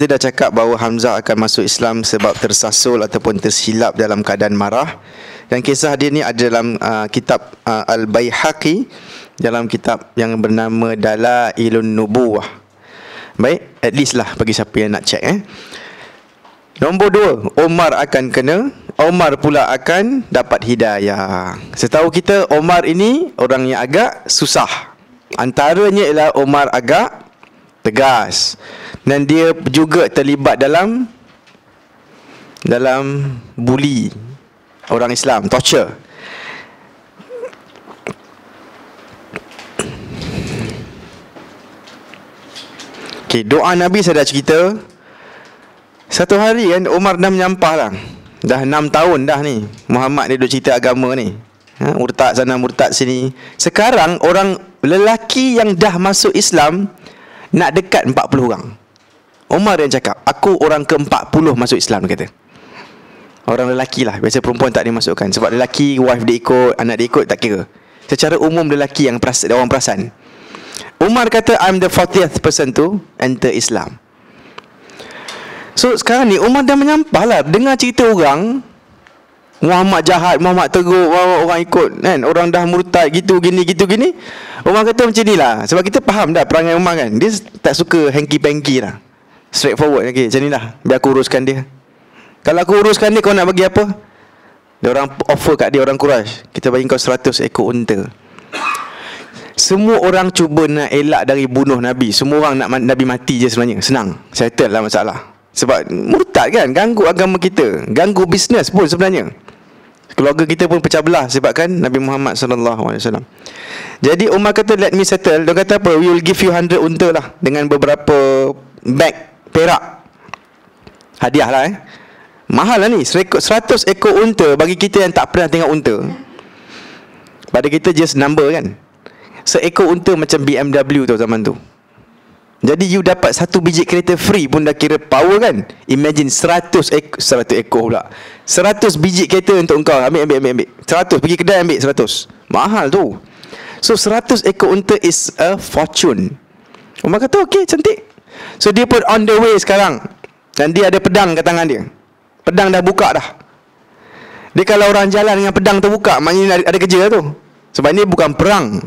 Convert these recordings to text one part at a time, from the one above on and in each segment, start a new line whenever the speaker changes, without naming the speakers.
Dia dah cakap bahawa Hamzah akan masuk Islam sebab tersasul ataupun tersilap dalam keadaan marah. Dan kisah dia ni ada dalam kitab Al-Baihaqi, dalam kitab yang bernama Dalailun Nubuwah. Baik, at least lah bagi siapa yang nak check. Nombor 2, Omar akan kena, Omar pula akan dapat hidayah. Setahu kita Omar ini orang yang agak susah. Antaranya ialah Omar agak tegas, dan dia juga terlibat dalam bully orang Islam, torture. Okay, doa Nabi saya dah cerita. Satu hari kan Omar dah menyampah lah. Dah 6 tahun dah ni Muhammad ni duk cerita agama ni. Murtad sana murtad sini. Sekarang orang lelaki yang dah masuk Islam nak dekat 40 orang. Omar yang cakap, aku orang ke-40 masuk Islam, dia kata. Orang lelaki lah. Biasa perempuan tak dimasukkan. Sebab lelaki, wife dia ikut, anak dia ikut, tak kira. Secara umum lelaki yang orang perasan. Umar kata, I'm the 40th person to enter Islam. So sekarang ni Umar dah menyampah lah. Dengar cerita orang Muhammad jahat, Muhammad teruk, orang ikut kan, orang dah murtad gitu gini. Umar kata macam ni lah. Sebab kita faham dah perangai Umar kan. Dia tak suka hanky-panky lah. Straightforward. Okay, macam ni lah, biar aku uruskan dia. Kalau aku uruskan dia, kau nak bagi apa? Dia orang offer kat dia, orang Quraisy, kita bagi kau 100 ekor unta. Semua orang cuba nak elak dari bunuh Nabi. Semua orang nak Nabi mati je sebenarnya. Senang, settle lah masalah. Sebab murtad kan, ganggu agama kita, ganggu bisnes pun sebenarnya. Keluarga kita pun pecah belah sebabkan Nabi Muhammad SAW. Jadi Umar kata, let me settle. Dia kata apa? We will give you 100 unta lah, dengan beberapa bag perak. Hadiah lah mahal lah ni. 100 ekor unta bagi kita yang tak pernah tengok unta. Pada kita just number kan. Seekor unta macam BMW tu zaman tu. Jadi you dapat 1 biji kereta free pun dah kira power kan. Imagine 100 ekor pula. 100 biji kereta untuk engkau. Ambil 100, pergi kedai ambil 100. Mahal tu. So 100 ekor unta is a fortune. Umar kata okay, cantik. So dia pun on the way sekarang. Dan dia ada pedang kat tangan dia. Pedang dah buka dah. Dia kalau orang jalan dengan pedang terbuka, maknanya ada kerja tu. Sebab ni bukan perang.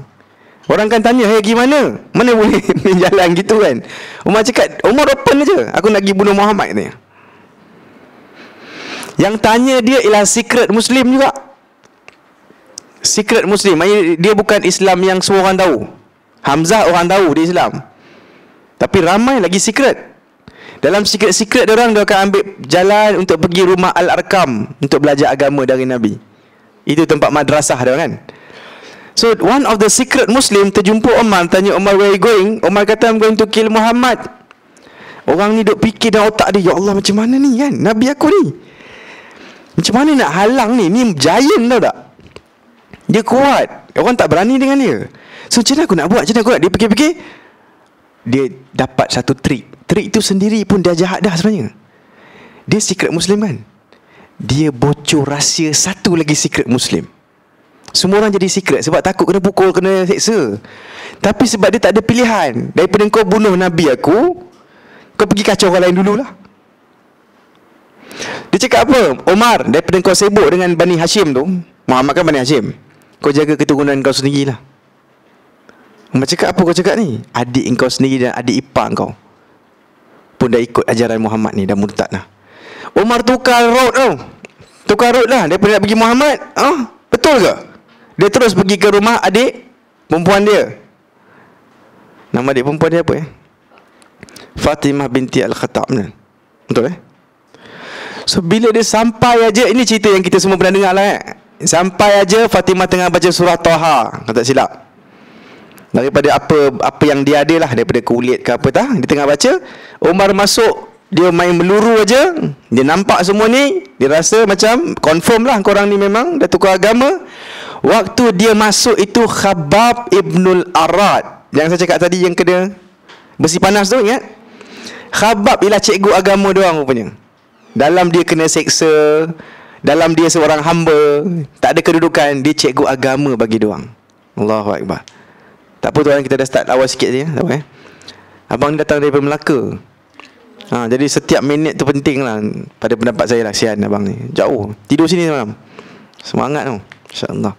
Orang kan tanya, hey gimana? Mana boleh jalan gitu kan? Umar cakap, Umar open je, aku nak pergi bunuh Muhammad ni. Yang tanya dia ialah secret Muslim juga. Secret Muslim, maknanya dia bukan Islam yang semua orang tahu. Hamzah orang tahu dia Islam, tapi ramai lagi secret. Dalam secret-secret dia akan ambil jalan untuk pergi rumah Al-Arkam untuk belajar agama dari Nabi. Itu tempat madrasah dia kan. So one of the secret Muslim terjumpa Umar, tanya Umar, where are you going? Umar kata, I'm going to kill Muhammad. Orang ni duk fikir dalam otak dia, ya Allah macam mana ni kan, Nabi aku ni, macam mana nak halang ni? Ni giant tau tak? Dia kuat, orang tak berani dengan dia. So macam mana aku nak buat? Dia fikir-fikir, dia dapat satu trik. Trik itu sendiri pun dah jahat dah sebenarnya. Dia secret Muslim kan. Dia bocor rahsia satu lagi secret Muslim. Semua orang jadi secret sebab takut kena pukul, kena seksa. Tapi sebab dia tak ada pilihan. Daripada kau bunuh Nabi aku, kau pergi kacau orang lain dululah. Dia cakap apa? Omar, daripada kau sibuk dengan Bani Hashim tu, Muhammad kan Bani Hashim, kau jaga keturunan kau sendirilah. Omar cakap apa kau cakap ni? Adik kau sendiri dan adik ipar kau pun dah ikut ajaran Muhammad ni, dah murtad lah. Omar tukar road tau. Tukar road lah. Daripada nak pergi Muhammad, betul ke? Dia terus pergi ke rumah adik perempuan dia. Nama adik perempuan dia apa Fatimah binti Al-Khattab. Betul So bila dia sampai aja, ini cerita yang kita semua pernah dengar lah Sampai aja Fatimah tengah baca surah Taha, kalau tak silap. Daripada apa yang dia ada lah, daripada kulit ke apa tak, dia tengah baca. Umar masuk, dia main meluru aja. Dia nampak semua ni, dia rasa macam confirm lah korang ni memang dah tukar agama. Waktu dia masuk itu, Khabbab ibnul Arad, yang saya cakap tadi, yang kena besi panas tu, ingat? Khabbab ialah cikgu agama diorang rupanya. Dalam dia kena seksa, dalam dia seorang hamba, tak ada kedudukan, dia cikgu agama bagi diorang. Allahu Akbar. Tak apa tuan, kita dah start awal sikit je. Abang ni datang daripada Melaka. Jadi setiap minit tu penting lah. Pada pendapat saya lah. Kesian abang ni, jauh, tidur sini malam. Semangat tu, InsyaAllah.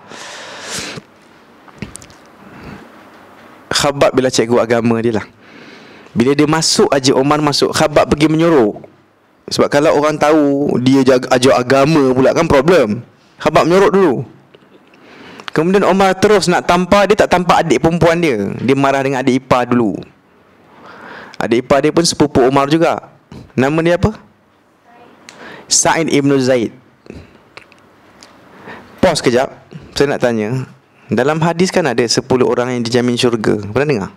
Khabbab bila cikgu agama dia lah, bila dia masuk aja, Umar masuk, Khabbab pergi menyorok. Sebab kalau orang tahu dia ajar agama pula kan problem. Khabbab menyorok dulu. Kemudian Umar terus nak tampar. Dia tak tampar adik perempuan dia. Dia marah dengan adik ipar dulu. Adik ipar dia pun sepupu Umar juga. Nama dia apa? Sa'id ibn Zaid. Pause kejap. Saya nak tanya, dalam hadis kan ada 10 orang yang dijamin syurga. Pernah dengar?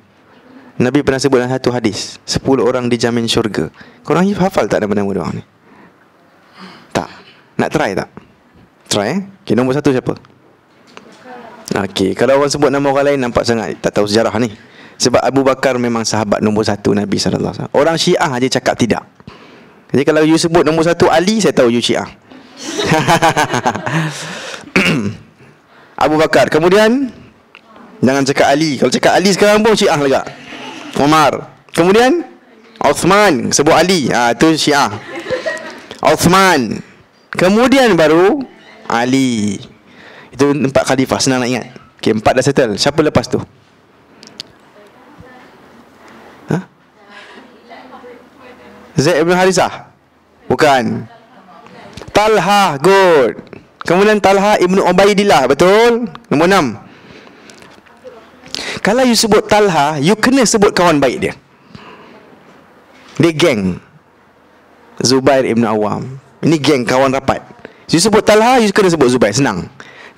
Nabi pernah sebut dalam satu hadis 10 orang dijamin syurga. Korang hafal tak nama-nama dia orang ni? Tak? Nak try tak? Try Okay, nombor 1 siapa? Okay, kalau orang sebut nama orang lain nampak sangat tak tahu sejarah ni. Sebab Abu Bakar memang sahabat nombor 1 Nabi SAW. Orang Syiah aja cakap tidak. Jadi kalau you sebut nombor 1 Ali, saya tahu you Syiah. Abu Bakar. Kemudian jangan cakap Ali. Kalau cakap Ali sekarang pun Syiah juga. Umar. Kemudian Uthman. Sebut Ali, tu Syiah. Uthman. Kemudian baru Ali. Itu 4 khalifah, senang nak ingat. Okay, 4 dah settle. Siapa lepas tu? Zaid ibn Harisah? Bukan. Talha, good. Kemudian Talha ibn Ubaidillah, betul. Nombor 6. Kalau you sebut Talha, you kena sebut kawan baik dia. Dia geng Zubair ibn Awam. Ini geng, kawan rapat. You sebut Talha, you kena sebut Zubair. Senang.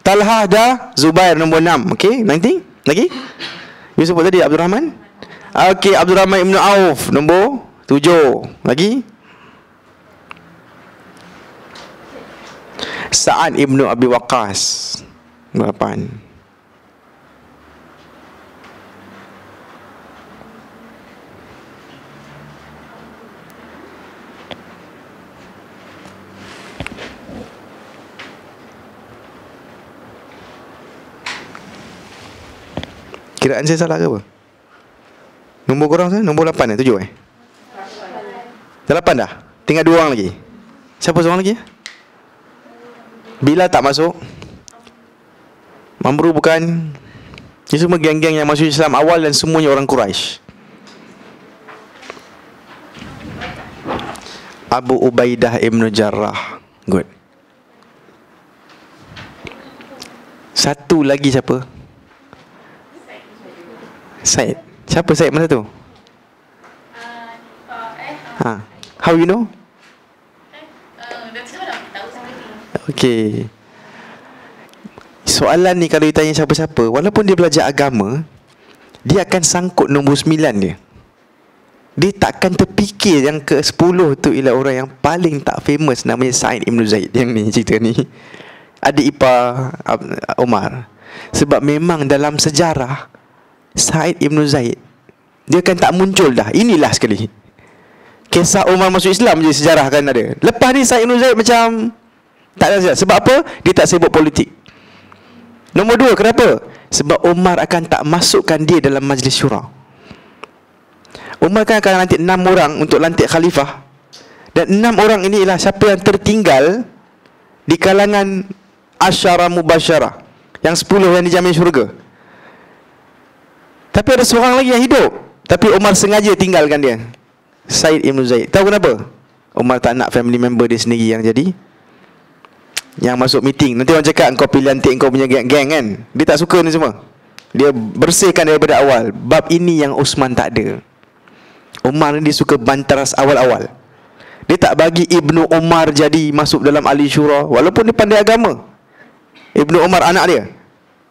Talha dah, Zubair nombor 6. Okay, nanti lagi you sebut tadi Abdul Rahman. Okay, Abdul Rahman ibn Auf nombor 7. Lagi Sa'ad ibn Abi Waqqas nombor 8. Kiraan saya salah ke apa? Nombor korang saya nombor 8 7 Dah 8 dah. Tinggal 2 orang lagi. Siapa seorang lagi? Bilal tak masuk. Mamru bukan. Ini semua geng-geng yang masuk Islam awal dan semuanya orang Quraisy. Abu Ubaidah ibn Jarrah. Good. Satu lagi siapa? Said. Siapa Said masa tu? How you know? Okay. Soalan ni kalau ditanya siapa-siapa, walaupun dia belajar agama, dia akan sangkut nombor 9 dia. Dia takkan terfikir yang ke-10 tu ialah orang yang paling tak famous, namanya Sa'id ibn Zaid. Yang ni cerita ni adik ipar Umar. Sebab memang dalam sejarah Sa'id ibn Zaid dia kan tak muncul dah. Inilah sekali kisah Umar masuk Islam je sejarah kan ada. Lepas ni Sa'id ibn Zaid macam tak ada sejarah. Sebab apa? Dia tak sibuk politik. Nombor 2, kenapa? Sebab Umar akan tak masukkan dia dalam majlis syura. Umar kan akan lantik 6 orang untuk lantik khalifah. Dan 6 orang ini ialah siapa yang tertinggal di kalangan asyara mubasyarah, yang 10 yang dijamin syurga. Tapi ada seorang lagi yang hidup, tapi Umar sengaja tinggalkan dia, Sa'id ibn Zaid. Tahu kenapa? Umar tak nak family member dia sendiri yang masuk meeting. Nanti orang cakap kau pilih lantik kau punya geng kan. Dia tak suka ni semua. Dia bersihkan daripada awal. Bab ini yang Uthman tak ada. Umar ni dia suka bantaras awal-awal. Dia tak bagi Ibnu Umar jadi masuk dalam ahli syura, walaupun dia pandai agama. Ibnu Umar anak dia,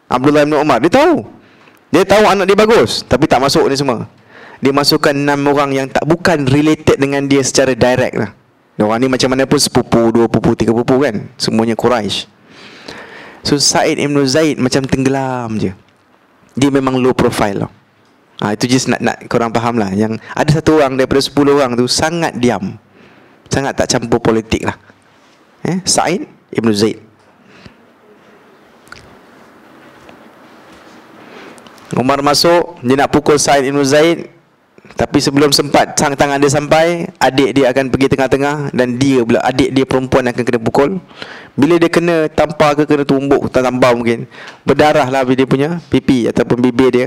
Abdullah ibn Umar, dia tahu anak dia bagus, tapi tak masuk ni semua. Dia masukkan 6 orang yang tak bukan related dengan dia secara direct lah. Orang ni macam mana pun sepupu, 2 pupu, 3 pupu kan, semuanya Quraisy. So Sa'id ibn Zaid macam tenggelam je. Dia memang low profile lah. Itu just nak korang faham lah. Yang ada satu orang daripada 10 orang tu sangat diam, sangat tak campur politik lah. Sa'id ibn Zaid. Umar masuk, dia nak pukul Sa'id ibn Zaid. Tapi sebelum sempat sang tangan dia sampai, adik dia akan pergi tengah-tengah, dan dia pula, adik dia perempuan akan kena pukul. Bila dia kena tampar ke kena tumbuk, tampar mungkin, berdarah lah dia punya pipi ataupun bibir dia.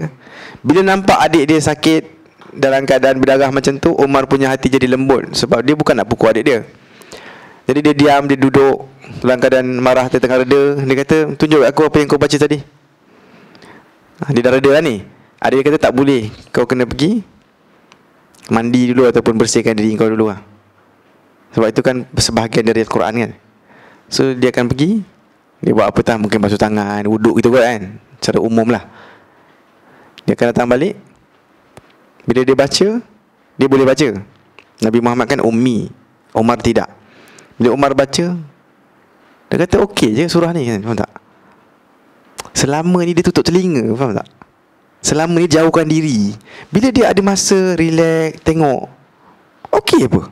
Bila nampak adik dia sakit dalam keadaan berdarah macam tu, Umar punya hati jadi lembut, sebab dia bukan nak pukul adik dia. Jadi dia diam, dia duduk dalam keadaan marah tengah reda. Dia kata, tunjuk aku apa yang kau baca tadi. Dia dah reda lah ni. Adik dia kata, tak boleh, kau kena pergi mandi dulu ataupun bersihkan diri kau dulu lah. Sebab itu kan sebahagian dari Al-Quran kan. So dia akan pergi, dia buat apa tak, mungkin basuh tangan, wuduk gitu kan, secara umum lah. Dia akan datang balik. Bila dia baca, dia boleh baca. Nabi Muhammad kan ummi, Umar tidak. Bila Umar baca, dia kata okey je surah ni kan, faham tak? Selama ni dia tutup telinga, faham tak? Selama ni jauhkan diri. Bila dia ada masa relax, tengok, okey apa?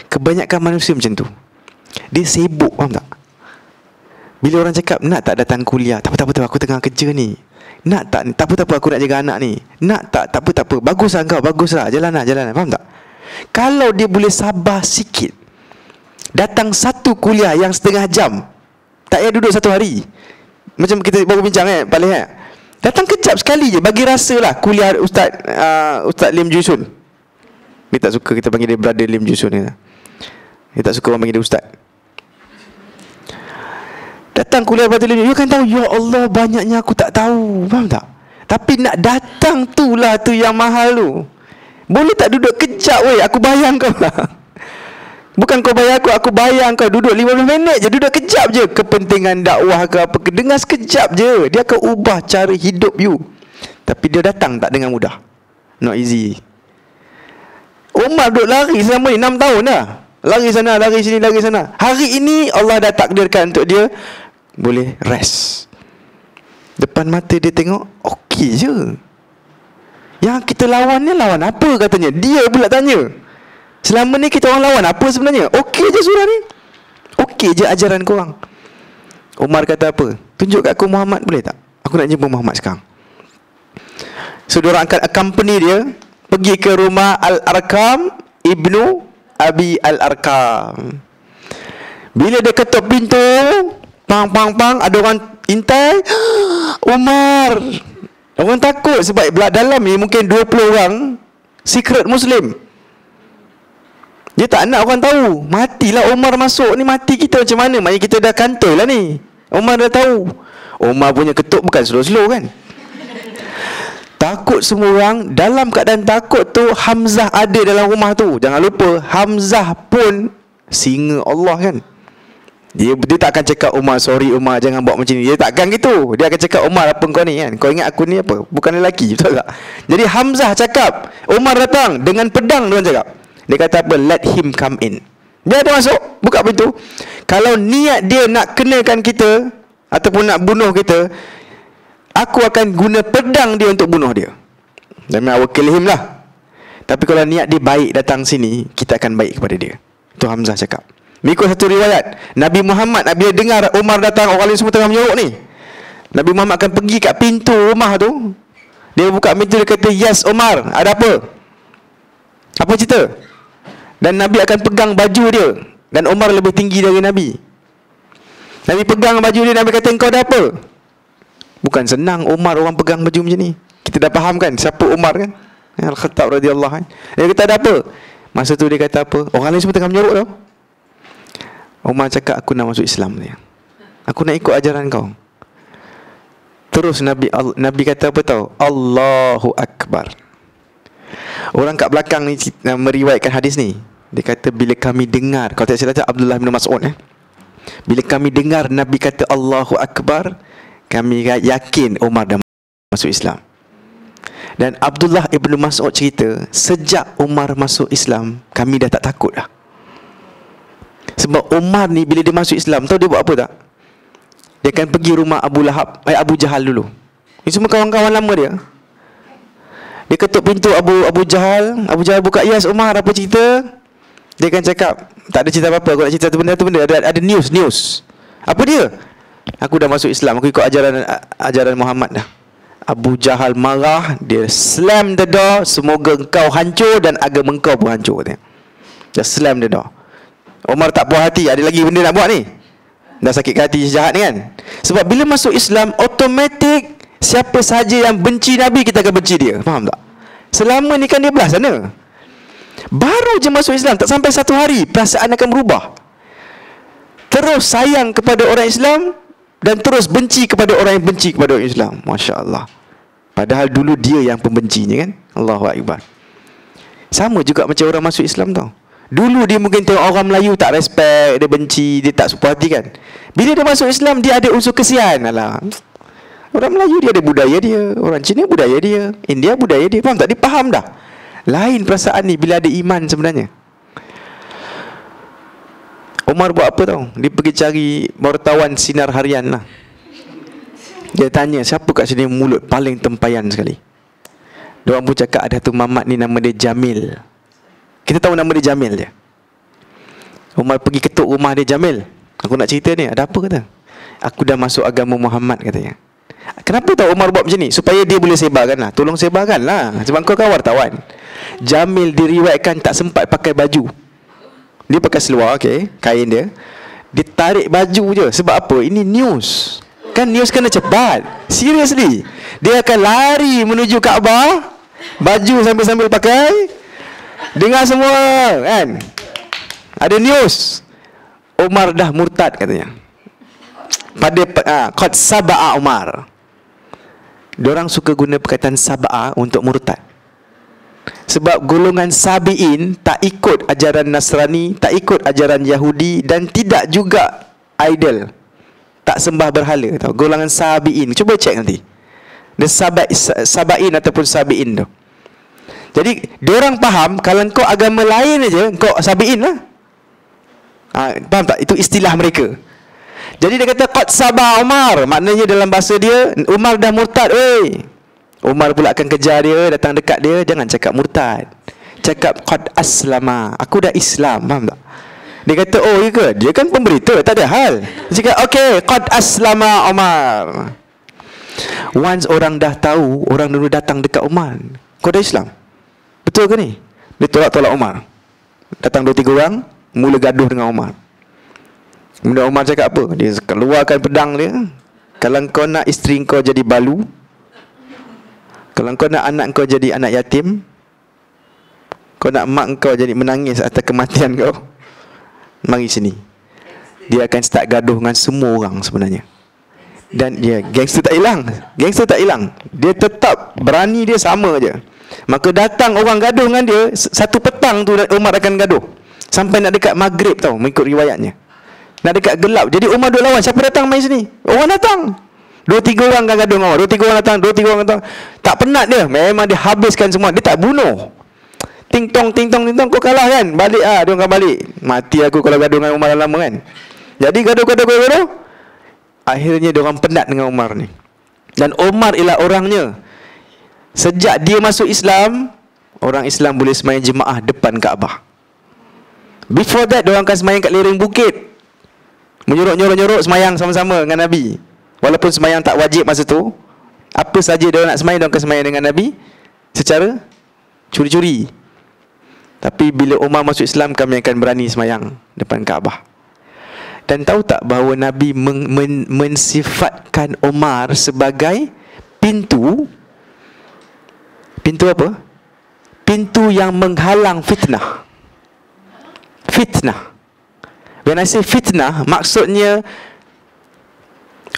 Kebanyakan manusia macam tu. Dia sibuk, faham tak? Bila orang cakap, nak tak datang kuliah? Tak apa, aku tengah kerja ni. Nak tak? Tak apa, aku nak jaga anak ni. Nak tak? Tak apa. Baguslah kau, baguslah. Jalan, faham tak? Kalau dia boleh sabar sikit, datang satu kuliah yang setengah jam, tak payah duduk satu hari. Macam kita baru bincang kan, Pak Leh, datang kejap sekali je, bagi rasa lah kuliah Ustaz Lim Jusun. Dia tak suka kita panggil dia Brother Lim Jusun ni. Dia tak suka orang panggil dia Ustaz. Datang kuliah Brother Lim, you kan tahu, ya Allah, banyaknya aku tak tahu, faham tak? Tapi nak datang tu lah tu yang mahal tu. Boleh tak duduk kejap weh, aku bayang kau lah. Bukan kau bayar aku bayar kau. Duduk 15 minit je, duduk kejap je. Kepentingan dakwah ke apa, dengar sekejap je. Dia akan ubah cara hidup you. Tapi dia datang tak dengan mudah. Not easy. Umar duduk lari selama ni 6 tahun dah. Lari sana, lari sini, lari sana. Hari ini Allah dah takdirkan untuk dia boleh rest. Depan mata dia tengok, okey je. Yang kita lawan ni lawan apa katanya? Dia pula tanya, selama ni kita orang lawan apa sebenarnya? Okey je surah ni, okey je ajaran korang. Umar kata apa? Tunjuk kat aku Muhammad boleh tak? Aku nak jumpa Muhammad sekarang. So diorang akan accompany dia pergi ke rumah Al-Arqam Ibnu Abi Al-Arqam. Bila dia ketuk pintu, pang, ada orang intai. Umar. Orang takut sebab dalam ni mungkin 20 orang secret Muslim. Dia tak nak orang tahu. Matilah Umar masuk ni, mati kita macam mana? Maknanya kita dah kantoi lah ni. Umar dah tahu. Umar punya ketuk bukan slow-slow kan. Takut semua orang. Dalam keadaan takut tu, Hamzah ada dalam rumah tu. Jangan lupa, Hamzah pun singa Allah kan. Dia tak akan cakap, Umar sorry Umar, jangan buat macam ni. Dia takkan gitu. Dia akan cakap, Umar apa kau ni kan? Kau ingat aku ni apa? Bukan lelaki, betul tak? Jadi Hamzah cakap, Umar datang dengan pedang, dia cakap. Dia kata apa? Let him come in. Dia ada masuk, buka pintu. Kalau niat dia nak kenakan kita ataupun nak bunuh kita, aku akan guna pedang dia untuk bunuh dia. Dan I will kill him lah. Tapi kalau niat dia baik datang sini, kita akan baik kepada dia. Itu Hamzah cakap. Mengikut satu riwayat, Nabi Muhammad bila dengar Umar datang, orang lain semua tengah menyorok ni, Nabi Muhammad akan pergi kat pintu rumah tu. Dia buka pintu, dia kata, yes Umar, ada apa? Apa cerita? Dan Nabi akan pegang baju dia. Dan Umar lebih tinggi dari Nabi. Nabi pegang baju dia, Nabi kata, engkau ada apa? Bukan senang Umar orang pegang baju macam ni. Kita dah faham kan siapa Umar kan? Al-Khattab radhiyallahu anhu. Dia kata, ada apa? Masa tu dia kata apa? Orang lain semua tengah menyorok tau. Umar cakap, aku nak masuk Islam dia. Aku nak ikut ajaran kau. Terus Nabi kata apa tau? Allahu Akbar. Orang kat belakang ni meriwayatkan hadis ni. Dia kata, bila kami dengar, kalau tak silap Abdullah bin Mas'ud bila kami dengar Nabi kata Allahu Akbar, kami yakin Umar dah masuk Islam. Dan Abdullah ibn Mas'ud cerita, sejak Umar masuk Islam, kami dah tak takut dah. Sebab Umar ni bila dia masuk Islam, tahu dia buat apa tak? Dia akan pergi rumah Abu Jahal dulu. Ini semua kawan-kawan lama dia. Dia ketuk pintu Abu Jahal. Abu Jahal buka, yes Umar, apa cerita? Dia akan cakap, tak ada cerita apa-apa, aku nak cerita tu benda. Ada news. Apa dia? Aku dah masuk Islam, aku ikut ajaran Muhammad dah. Abu Jahal marah, dia slam the door, semoga engkau hancur dan agama engkau pun hancur. Dia slam the door. Umar tak puas hati, ada lagi benda nak buat ni. Dah sakit hati jahat ni kan. Sebab bila masuk Islam, automatik siapa sahaja yang benci Nabi, kita akan benci dia. Faham tak? Selama ni kan dia belah sana. Baru je masuk Islam, tak sampai 1 hari, perasaan akan berubah. Terus sayang kepada orang Islam dan terus benci kepada orang yang benci kepada orang Islam. Masya Allah. Padahal dulu dia yang pembencinya kan. Allahu Akbar. Sama juga macam orang masuk Islam tau. Dulu dia mungkin tengok orang Melayu tak respect, dia benci, dia tak suka hati kan. Bila dia masuk Islam, dia ada unsur kesian. Alah, orang Melayu dia ada budaya dia, orang Cina budaya dia, India budaya dia. Faham tak? Dia faham dah. Lain perasaan ni bila ada iman sebenarnya. Umar buat apa tau? Dia pergi cari wartawan Sinar Harian lah. Dia tanya, siapa kat sini mulut paling tempayan sekali? Diorang pun cakap ada tu Mamat ni, nama dia Jamil. Kita tahu nama dia Jamil je. Umar pergi ketuk rumah dia, Jamil, aku nak cerita ni. Ada apa kata? Aku dah masuk agama Muhammad katanya. Kenapa tahu Umar buat macam ni? Supaya dia boleh sebarkan lah. Tolong sebarkan lah, sebab kau kan wartawan. Jamil diriwayatkan tak sempat pakai baju. Dia pakai seluar, okay, kain dia. Dia tarik baju je. Sebab apa? Ini news. Kan news kena cepat. Seriously. Dia akan lari menuju Kaabah, baju sambil-sambil pakai. Dengar semua kan. Ada news. Umar dah murtad katanya. Pada qad saba'a Umar. Diorang suka guna perkataan saba'a untuk murtad. Sebab golongan Sabi'in tak ikut ajaran Nasrani, tak ikut ajaran Yahudi, dan tidak juga idol, tak sembah berhala tau. Golongan Sabi'in, cuba cek nanti. Dia Sabain ataupun Sabi'in tu. Jadi diorang faham kalau kau agama lain aja, kau Sabi'in lah. Faham tak? Itu istilah mereka. Jadi dia kata qad sabah Umar, maknanya dalam bahasa dia, Umar dah murtad weh. Umar pula akan kejar dia, datang dekat dia. Jangan cakap murtad, cakap qad aslama, aku dah Islam. Faham tak? Dia kata, oh ya ke? Dia kan pemberita, tak ada hal. Dia cakap, okay, qad aslama Umar. Once orang dah tahu, orang dulu datang dekat Umar, kau dah Islam, betul ke ni? Dia tolak-tolak Umar. Datang 2-3 orang, mula gaduh dengan Umar. Kemudian Umar cakap apa? Dia keluarkan pedang dia. Kalau kau nak isteri kau jadi balu, kalau kau nak anak kau jadi anak yatim, kau nak mak kau jadi menangis atas kematian kau, mari sini. Dia akan start gaduh dengan semua orang sebenarnya. Dan dia, gangster tak hilang. Gangster tak hilang. Dia tetap berani, dia sama je. Maka datang orang gaduh dengan dia, satu petang tu Umar akan gaduh sampai nak dekat maghrib tau, mengikut riwayatnya. Nak dekat gelap. Jadi Umar duk lawan, siapa datang main sini? Orang datang. 2-3 orang akan gaduh dengan Umar. 2-3 orang datang, 2-3 orang datang. Tak penat dia. Memang dia habiskan semua. Dia tak bunuh. Ting tong, kau kalah kan? Balik dia orang balik. Mati aku kalau gaduh dengan Umar lama kan. Jadi gaduh. Akhirnya dia orang penat dengan Umar ni. Dan Umar ialah orangnya. Sejak dia masuk Islam, orang Islam boleh sembahyang jemaah depan Kaabah. Before that, dia orang akan sembahyang kat lereng bukit, menyorok-nyorok sembahyang sama-sama dengan Nabi. Walaupun sembahyang tak wajib masa tu, apa saja dia nak sembahyang, dia akan sembahyang dengan Nabi secara curi-curi. Tapi bila Umar masuk Islam, kami akan berani sembahyang depan Kaabah. Dan tahu tak bahawa Nabi mensifatkan Umar sebagai pintu apa? Pintu yang menghalang fitnah. Fitnah. When I say fitnah, maksudnya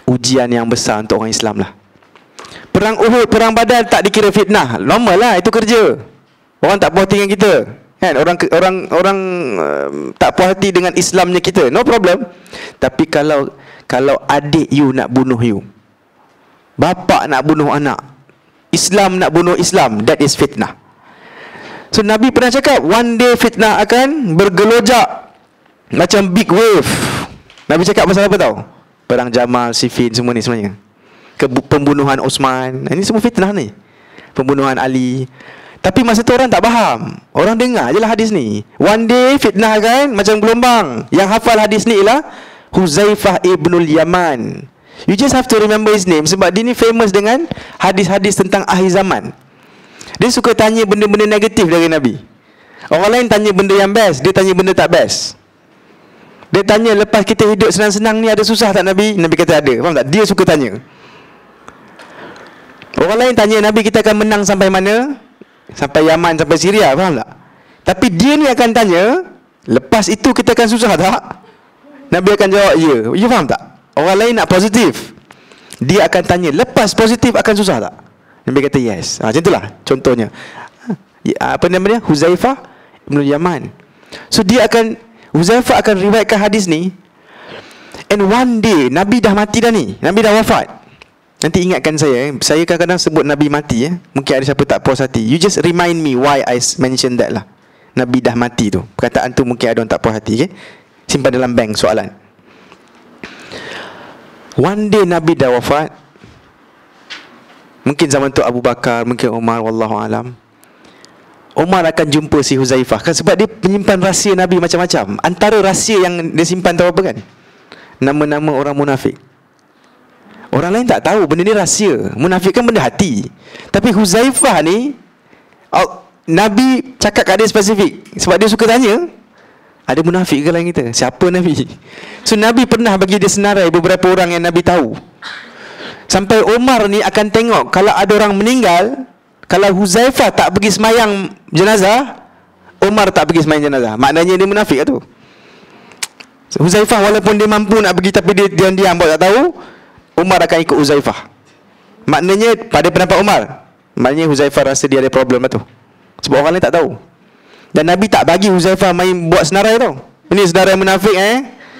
ujian yang besar untuk orang Islam lah. Perang Uhud, perang Badar tak dikira fitnah. Normal lah, itu kerja. Orang tak puas hati dengan kita kan? Orang tak puas hati dengan Islamnya kita, no problem. Tapi kalau adik you nak bunuh you, bapa nak bunuh anak, Islam nak bunuh Islam, that is fitnah. So Nabi pernah cakap, one day fitnah akan bergelojak macam big wave. Nabi cakap pasal apa tahu? Perang Jamal, Siffin, semua ni sebenarnya. Pembunuhan Osman, ini semua fitnah ni. Pembunuhan Ali. Tapi masa tu orang tak faham. Orang dengar je lah hadis ni. One day fitnah kan macam gelombang. Yang hafal hadis ni ialah Huzaifah ibnul Yaman. You just have to remember his name sebab dia ni famous dengan hadis-hadis tentang akhir zaman. Dia suka tanya benda-benda negatif dari Nabi. Orang lain tanya benda yang best, dia tanya benda tak best. Dia tanya, lepas kita hidup senang-senang ni ada susah tak Nabi? Nabi kata ada. Faham tak? Dia suka tanya. Orang lain tanya Nabi, kita akan menang sampai mana? Sampai Yaman, sampai Syria. Faham tak? Tapi dia ni akan tanya, lepas itu kita akan susah tak? Nabi akan jawab ya. You faham tak? Orang lain nak positif, dia akan tanya, lepas positif akan susah tak? Nabi kata yes. Macam itulah contohnya. Apa namanya? Huzaifah Ibn Yaman. So Huzaifah akan riwayatkan hadis ni. And one day Nabi dah mati dah ni, Nabi dah wafat. Nanti ingatkan saya. Saya kadang-kadang sebut Nabi mati. Mungkin ada siapa tak puas hati. You just remind me why I mention that lah. Nabi dah mati tu. Perkataan tu mungkin ada orang tak puas hati. Simpan dalam bank soalan. One day Nabi dah wafat. Mungkin zaman tu Abu Bakar, mungkin Umar, wallahualam. Umar akan jumpa si Huzaifah kan, sebab dia penyimpan rahsia Nabi macam-macam. Antara rahsia yang dia simpan tahu apa kan? Nama-nama orang munafik. Orang lain tak tahu benda ni rahsia. Munafik kan benda hati. Tapi Huzaifah ni, Nabi cakap kat dia spesifik sebab dia suka tanya, ada munafik ke lain kita? Siapa Nabi? So Nabi pernah bagi dia senarai beberapa orang yang Nabi tahu. Sampai Umar ni akan tengok, kalau ada orang meninggal, kalau Huzaifah tak pergi semayang jenazah, Umar tak pergi semayang jenazah. Maknanya dia munafik lah tu. So, Huzaifah walaupun dia mampu nak pergi, tapi dia diam-diam buat tak tahu, Umar akan ikut Huzaifah. Maknanya pada pendapat Umar, maknanya Huzaifah rasa dia ada problem lah tu, sebab orang lain tak tahu. Dan Nabi tak bagi Huzaifah main buat senarai tau. Ini senarai munafik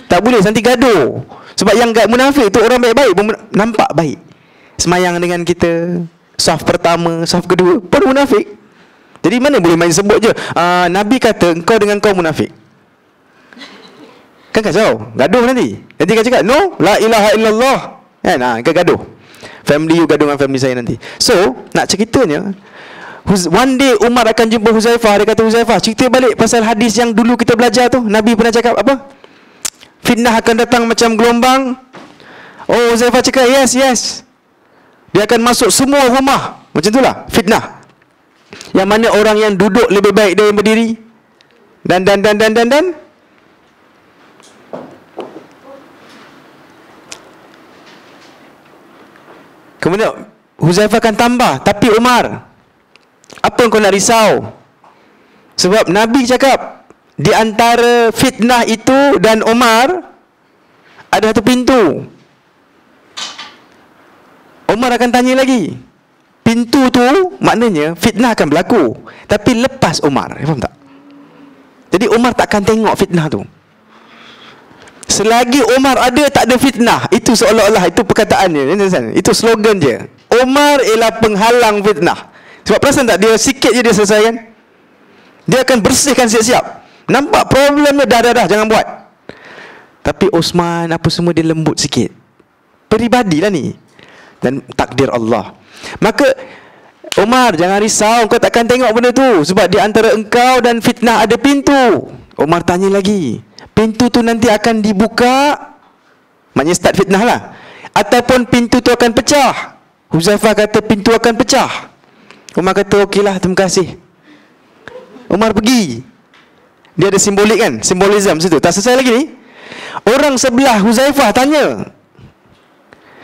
tak boleh, nanti gaduh. Sebab yang munafik tu orang baik-baik pun nampak baik, semayang dengan kita, saf pertama, saf kedua, pun munafik. Jadi mana boleh main sebut je Nabi kata engkau dengan kau munafik. Kan kacau, gaduh nanti. Nanti kan cakap no, la ilaha illallah kan, kan gaduh. Family you gaduh dengan family saya nanti. So nak ceritanya, one day Umar akan jumpa Huzaifah. Dia kata, Huzaifah, cerita balik pasal hadis yang dulu kita belajar tu. Nabi pernah cakap apa? Fitnah akan datang macam gelombang. Oh, Huzaifah cakap yes. Dia akan masuk semua rumah. Macam itulah fitnah. Yang mana orang yang duduk lebih baik dari yang berdiri. Dan kemudian Huzaifah akan tambah, tapi Umar, apa yang kau nak risau? Sebab Nabi cakap, di antara fitnah itu dan Umar ada satu pintu. Umar akan tanya lagi. Pintu tu maknanya fitnah akan berlaku, tapi lepas Umar. Faham tak? Jadi Umar tak akan tengok fitnah tu. Selagi Umar ada, tak ada fitnah. Itu seolah-olah, itu perkataannya, itu slogan je. Umar ialah penghalang fitnah. Sebab perasan tak, dia sikit je dia selesaikan. Dia akan bersihkan siap-siap. Nampak problem dia, dah, jangan buat. Tapi Osman apa semua dia lembut sikit. Peribadilah ni. Dan takdir Allah. Maka Umar, jangan risau, kau takkan tengok benda tu. Sebab di antara engkau dan fitnah ada pintu. Umar tanya lagi, pintu tu nanti akan dibuka, maknanya start fitnah lah, ataupun pintu tu akan pecah. Huzaifah kata pintu akan pecah. Umar kata okeylah, terima kasih. Umar pergi. Dia ada simbolik kan, simbolism situ. Tak selesai lagi ni. Orang sebelah Huzaifah tanya,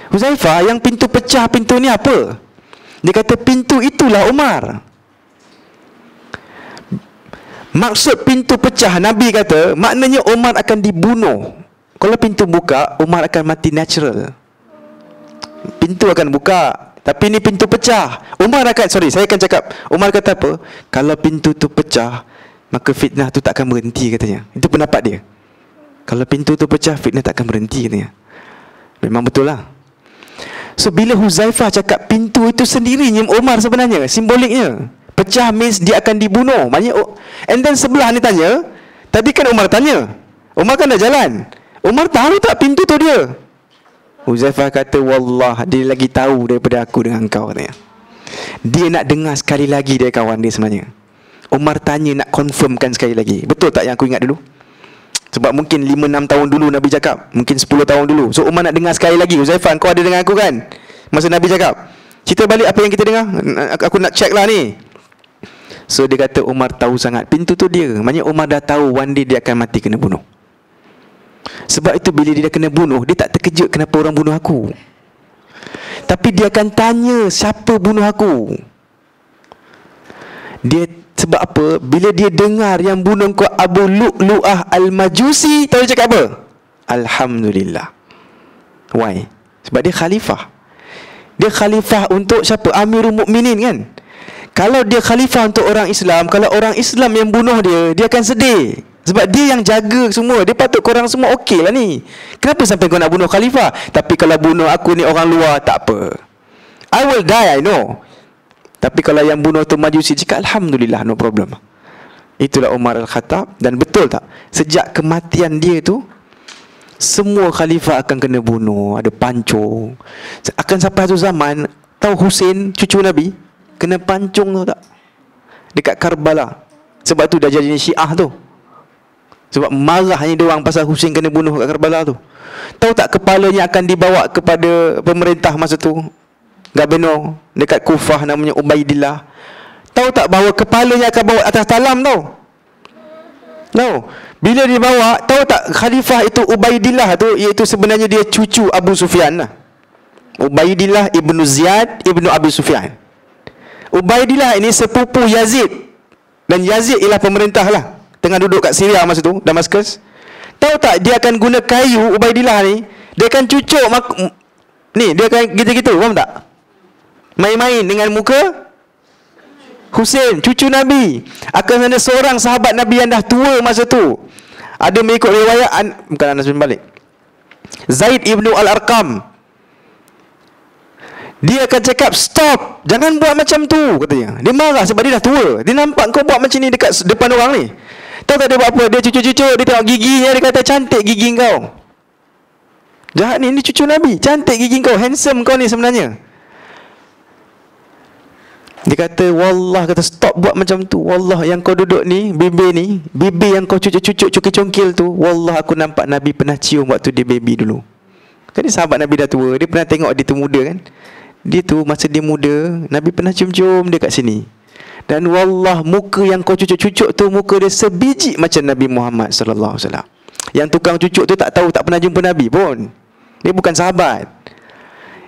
Huzaifah, yang pintu pecah, pintu ni apa? Dia kata pintu itulah Umar. Maksud pintu pecah, Nabi kata, maknanya Umar akan dibunuh. Kalau pintu buka, Umar akan mati natural. Pintu akan buka, tapi ni pintu pecah. Saya akan cakap, Umar kata apa? Kalau pintu tu pecah, maka fitnah tu tak akan berhenti, katanya. Itu pendapat dia. Kalau pintu tu pecah, fitnah tak akan berhenti, katanya. Memang betul lah. So bila Huzaifah cakap pintu itu sendirinya Umar sebenarnya, simboliknya pecah means dia akan dibunuh. Maknanya, and then sebelah ni tanya, tadi kan Umar tanya, Umar kan dah jalan, Umar tahu tak pintu tu dia? Huzaifah kata, wallah, dia lagi tahu daripada aku dengan kau, katanya. Dia nak dengar sekali lagi dari kawan dia sebenarnya. Umar tanya nak confirmkan sekali lagi. Betul tak yang aku ingat dulu? Sebab mungkin 5-6 tahun dulu Nabi cakap, mungkin 10 tahun dulu. So Umar nak dengar sekali lagi. Huzaifah, kau ada dengan aku kan masa Nabi cakap? Cerita balik apa yang kita dengar. Aku nak check lah ni. So dia kata Umar tahu sangat. Pintu tu dia. Maksudnya Umar dah tahu one day dia akan mati kena bunuh. Sebab itu bila dia dah kena bunuh, dia tak terkejut kenapa orang bunuh aku. Tapi dia akan tanya siapa bunuh aku. Dia sebab apa? Bila dia dengar yang bunuh kau Abu Lu'lu'ah Al-Majusi, tahu dia cakap apa? Alhamdulillah. Why? Sebab dia khalifah. Dia khalifah untuk siapa? Amirul Mukminin kan? Kalau dia khalifah untuk orang Islam, kalau orang Islam yang bunuh dia, dia akan sedih. Sebab dia yang jaga semua. Dia patut korang semua okey lah ni. Kenapa sampai kau nak bunuh khalifah? Tapi kalau bunuh aku ni orang luar, tak apa. I will die, I know. Tapi kalau yang bunuh tu Majusi, cakap Alhamdulillah, no problem. Itulah Umar Al-Khattab. Dan betul tak? Sejak kematian dia tu, semua khalifah akan kena bunuh. Ada pancung. Akan sampai satu zaman, tahu Husain, cucu Nabi, kena pancung tu tak? Dekat Karbala. Sebab tu dah jadi Syiah tu. Sebab marahnya dia orang pasal Husain kena bunuh kat Karbala tu. Tahu tak kepalanya akan dibawa kepada pemerintah masa tu? Gubernur dekat Kufah namanya Ubaidillah. Tahu tak bahawa kepalanya akan bawa atas talam tau? No. Bila dibawa, tahu tak khalifah itu Ubaidillah tu, iaitu sebenarnya dia cucu Abu Sufyan lah. Ubaidillah ibnu Ziyad ibnu Abi Sufyan. Ubaidillah ini sepupu Yazid. Dan Yazid ialah pemerintah lah, tengah duduk kat Syria masa tu, Damaskus. Tahu tak dia akan guna kayu Ubaidillah ni, dia akan cucuk ni, dia akan gitu-gitu, faham tak? Main-main dengan muka Husain, cucu Nabi. Akan ada seorang sahabat Nabi yang dah tua masa tu. Ada mengikut riwayat bukan Anas bin Malik, Zaid ibnu Al-Arqam. Dia akan cakap, stop, jangan buat macam tu, katanya. Dia marah sebab dia dah tua. Dia nampak kau buat macam ni dekat depan orang ni. Tahu tak dia buat apa? Dia cucuk-cucuk, dia tengok giginya, dia kata, cantik gigi kau. Jahat ni, ni cucu Nabi. Cantik gigi kau, handsome kau ni sebenarnya. Dia kata, wallah, kata stop buat macam tu. Wallah, yang kau duduk ni, bibir yang kau cucuk-cucuk, cungkil-cungkil tu, wallah aku nampak Nabi pernah cium waktu dia baby dulu. Kan dia sahabat Nabi dah tua. Dia pernah tengok dia tu muda kan. Dia tu masa dia muda, Nabi pernah cium-cium dia kat sini. Dan wallah, muka yang kau cucuk-cucuk tu, muka dia sebiji macam Nabi Muhammad sallallahu alaihi wasallam. Yang tukang cucuk tu tak tahu, tak pernah jumpa Nabi pun. Dia bukan sahabat.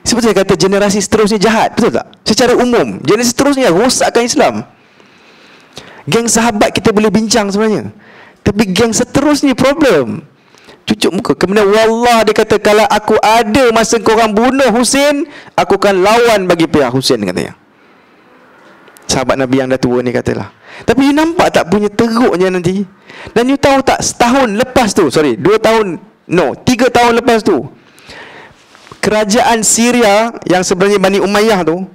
Sebab saya kata generasi seterusnya jahat, betul tak? Secara umum, generasi seterusnya rosakkan Islam. Geng sahabat kita boleh bincang sebenarnya, tapi geng seterusnya problem. Cucuk muka. Kemudian wallah, dia kata, kalau aku ada masa korang bunuh Husain, aku akan lawan bagi pihak Husain, katanya. Sahabat Nabi yang dah tua ni katalah. Tapi you nampak tak punya teruknya nanti? Dan you tahu tak, setahun lepas tu, 3 tahun lepas tu, kerajaan Syria yang sebenarnya Bani Umayyah tu,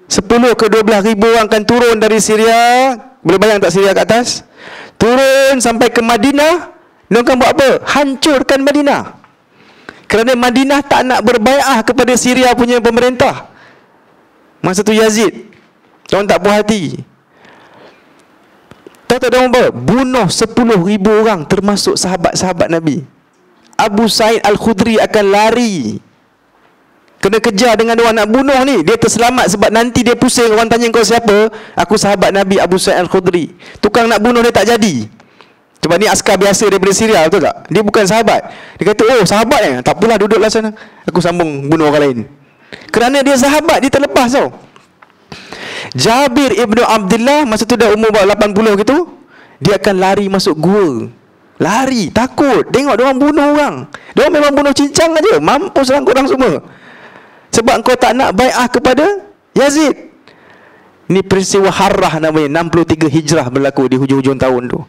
10 ke 12 ribu orang akan turun dari Syria. Boleh bayang tak Syria kat atas? Turun sampai ke Madinah. Mereka buat apa? Hancurkan Madinah. Kerana Madinah tak nak berbai'ah kepada Syria punya pemerintah. Masa tu Yazid, orang tak puas hati. Tahu tak dia apa? Bunuh 10,000 orang, termasuk sahabat-sahabat Nabi. Abu Sa'id Al-Khudri akan lari, kena kejar dengan orang nak bunuh ni. Dia terselamat sebab nanti dia pusing, orang tanya kau siapa? Aku sahabat Nabi Abu Sa'id Al-Khudri. Tukang nak bunuh dia tak jadi. Sebab ni askar biasa daripada Syria, betul tak? Dia bukan sahabat. Dia kata, oh sahabat ya? Tak apalah, duduklah sana, aku sambung bunuh orang lain. Kerana dia sahabat, dia terlepas tau. Jabir ibnu Abdullah masa tu dah umur 80 gitu, dia akan lari masuk gua. Lari, takut tengok dia orang bunuh orang. Dia orang memang bunuh cincang aja, mampus orang korang semua. Sebab kau tak nak bai'ah kepada Yazid. Ini peristiwa Harrah namanya, 63 Hijrah berlaku di hujung-hujung tahun tu.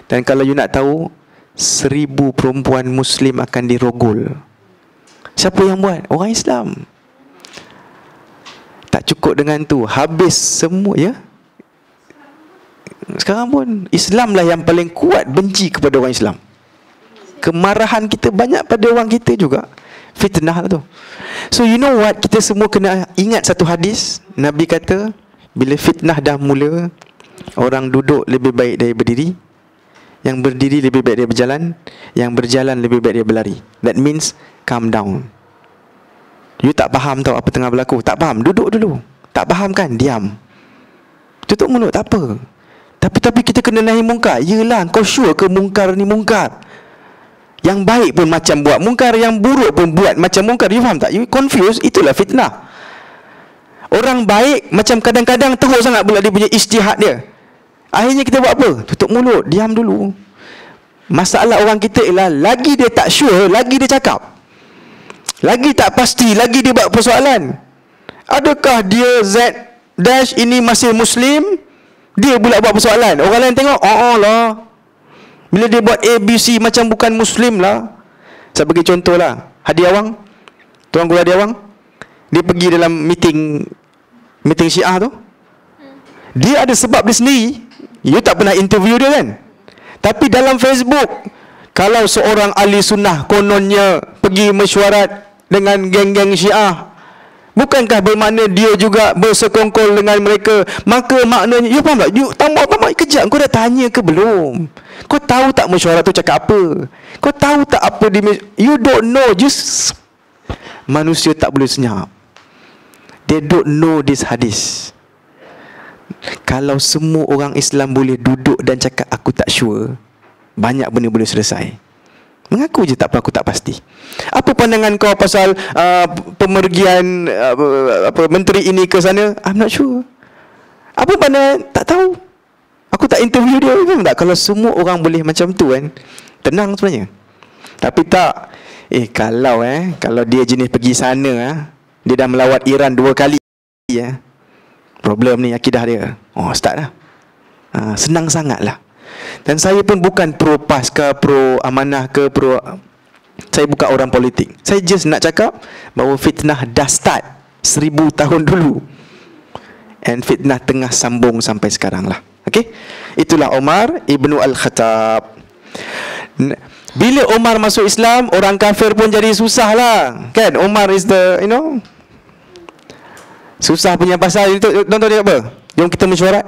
Dan kalau you nak tahu, 1000 perempuan Muslim akan dirogol. Siapa yang buat? Orang Islam. Tak cukup dengan tu, habis semua ya. Sekarang pun Islam lah yang paling kuat benci kepada orang Islam. Kemarahan kita banyak pada orang kita juga. Fitnah lah tu. So you know what, kita semua kena ingat satu hadis. Nabi kata, bila fitnah dah mula, orang duduk lebih baik dari berdiri. Yang berdiri lebih baik dia berjalan, yang berjalan lebih baik dia berlari. That means calm down. You tak faham tau apa tengah berlaku, tak faham, duduk dulu. Tak faham kan, diam. Tutup mulut, tak apa. Tapi kita kena nahi mungkar. Yelah, kau sure ke mungkar ni mungkar? Yang baik pun macam buat mungkar, yang buruk pun buat macam mungkar. You faham tak? You confused, itulah fitnah. Orang baik macam kadang-kadang teruk sangat pula dia punya ijtihad dia. Akhirnya kita buat apa? Tutup mulut, diam dulu. Masalah orang kita ialah lagi dia tak sure, lagi dia cakap. Lagi tak pasti, lagi dia buat persoalan. Adakah dia Z dash ini masih Muslim? Dia pula buat persoalan. Orang lain tengok, oh lah. Bila dia buat ABC macam bukan Muslim lah. Saya bagi contoh lah. Hadi Awang, Tuan Guru Hadi Awang, dia pergi dalam meeting Syiah tu. Dia ada sebab dia sendiri. You tak pernah interview dia kan? Tapi dalam Facebook, kalau seorang ahli sunnah kononnya pergi mesyuarat dengan geng-geng Syiah, bukankah bermakna dia juga bersekongkol dengan mereka? Maka maknanya, you faham tak? You tambah kejap, kau dah tanya ke belum? Kau tahu tak mesyuarat tu cakap apa? Kau tahu tak apa you don't know. Just manusia tak boleh senyap. They don't know this hadis. Kalau semua orang Islam boleh duduk dan cakap aku tak sure, banyak benda boleh selesai. Mengaku je tak apa, aku tak pasti. Apa pandangan kau pasal pemergian menteri ini ke sana? I'm not sure. Apa pandangan? Tak tahu. Aku tak interview dia. Faham tak? Kalau semua orang boleh macam tu kan, tenang sebenarnya. Tapi tak. Kalau dia jenis pergi sana, dia dah melawat Iran 2 kali, problem ni akidah dia. Start dah. Senang sangat lah. Dan saya pun bukan pro PAS ke, pro amanah ke, saya bukan orang politik. Saya just nak cakap bahawa fitnah dah start 1000 tahun dulu, and fitnah tengah sambung sampai sekarang lah. Okay? Itulah Umar Ibnu Al-Khattab. Bila Umar masuk Islam, orang kafir pun jadi susah lah. Kan? Umar is the, susah punya pasal itu. Contoh dia apa? Jom kita mesyuarat.